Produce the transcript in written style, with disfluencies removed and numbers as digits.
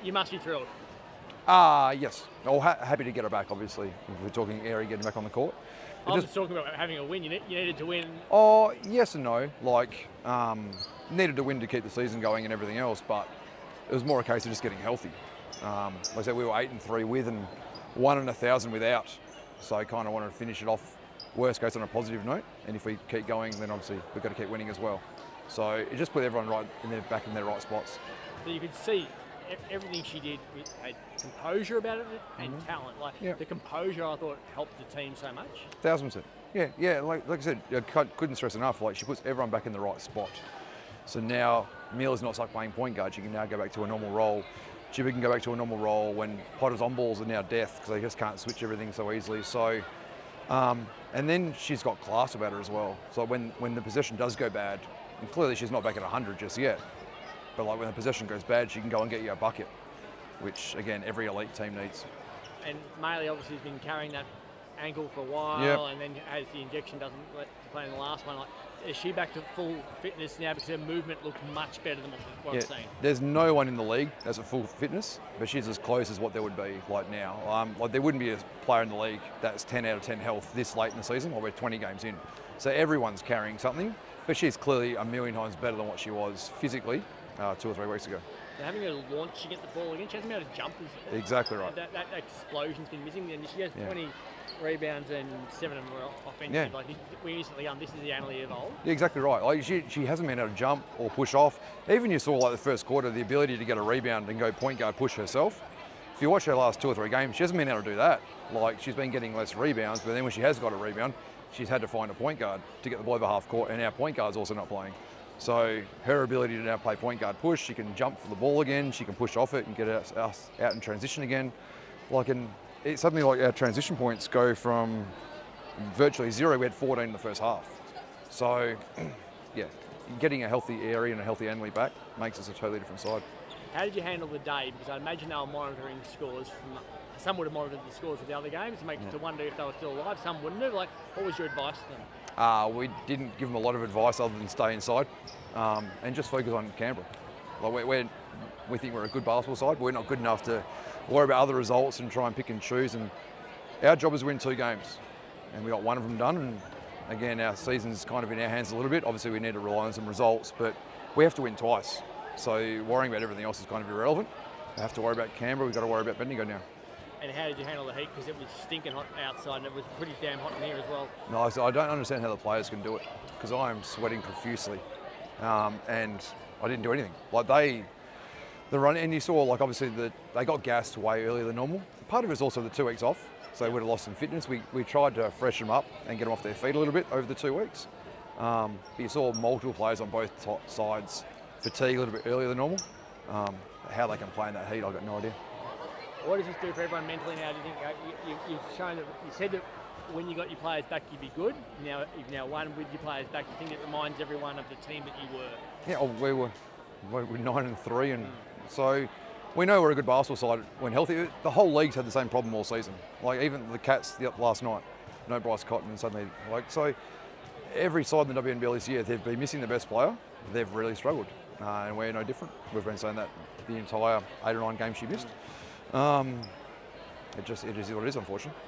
you must be thrilled. Yes. Well, happy to get her back, obviously. If we're talking Aerie getting back on the court. I'm just talking about having a win. You needed to win. Oh, yes and no. Like, needed to win to keep the season going and everything else, but it was more a case of just getting healthy. Like I said, we were 8-3 with and 1 in 1,000 without. So I kind of wanted to finish it off, worst case, on a positive note. And if we keep going, then obviously we've got to keep winning as well. So it just put everyone back in their right spots. So you could see everything she did had composure about it and talent. Like the composure, I thought helped the team so much. 1,000%. Yeah. Like I said, I couldn't stress enough. Like she puts everyone back in the right spot. So now Mila's not stuck playing point guard. She can now go back to a normal role. Jibby can go back to a normal role when Potter's on balls are now death because they just can't switch everything so easily. So, and then she's got class about her as well. So when the possession does go bad, and clearly she's not back at 100 just yet, but like when the possession goes bad, she can go and get you a bucket, which again every elite team needs. And Maley obviously has been carrying that ankle for a while, and then as the injection doesn't let her play in the last one, like, is she back to full fitness now because her movement looked much better than what I'm saying? There's no one in the league that's at full fitness, but she's as close as what there would be like now. Like there wouldn't be a player in the league that's 10 out of 10 health this late in the season while we're 20 games in. So everyone's carrying something, but she's clearly a million times better than what she was physically 2 or 3 weeks ago. So having her launch, she get the ball again, she hasn't been able to jump. Exactly right. That explosion's been missing, and she has 20 rebounds and 7 of them were offensive. Yeah. Like we instantly this is the Annalie of old. Yeah, exactly right. Like she hasn't been able to jump or push off. Even you saw like the first quarter, the ability to get a rebound and go point guard push herself. If you watch her last 2 or 3 games, she hasn't been able to do that. Like she's been getting less rebounds, but then when she has got a rebound, she's had to find a point guard to get the ball over half court, and our point guard's also not playing. So her ability to now play point guard push, she can jump for the ball again, she can push off it and get us out in transition again. It's something like our transition points go from virtually 0, we had 14 in the first half. So yeah, getting a healthy Aerie and a healthy Annalie back makes us a totally different side. How did you handle the day? Because I imagine they were monitoring scores some would have monitored the scores of the other games to wonder if they were still alive. Some wouldn't have. Like, what was your advice to them? We didn't give them a lot of advice other than stay inside and just focus on Canberra. Like we think we're a good basketball side, but we're not good enough to worry about other results and try and pick and choose. And our job is to win 2 games, and we got 1 of them done. And again, our season's kind of in our hands a little bit. Obviously, we need to rely on some results, but we have to win twice. So worrying about everything else is kind of irrelevant. We have to worry about Canberra. We've got to worry about Bendigo now. And how did you handle the heat? Because it was stinking hot outside and it was pretty damn hot in here as well. No, so I don't understand how the players can do it because I am sweating profusely, and I didn't do anything. Like the run, and you saw like obviously they got gassed way earlier than normal. Part of it is also the 2 weeks off, so they would have lost some fitness. We tried to freshen them up and get them off their feet a little bit over the 2 weeks. But you saw multiple players on both sides fatigue a little bit earlier than normal. How they can play in that heat, I've got no idea. What does this do for everyone mentally now? Do you think you've shown that you said that when you got your players back you'd be good. Now you've now won with your players back. You think it reminds everyone of the team that you were? Yeah, we were 9-3, and so we know we're a good basketball side when healthy. The whole league's had the same problem all season. Like even the Cats last night, no Bryce Cotton, and suddenly so every side in the WNBL this year, they've been missing the best player. They've really struggled, and we're no different. We've been saying that the entire 8 or 9 games she missed. It is what it is, unfortunately.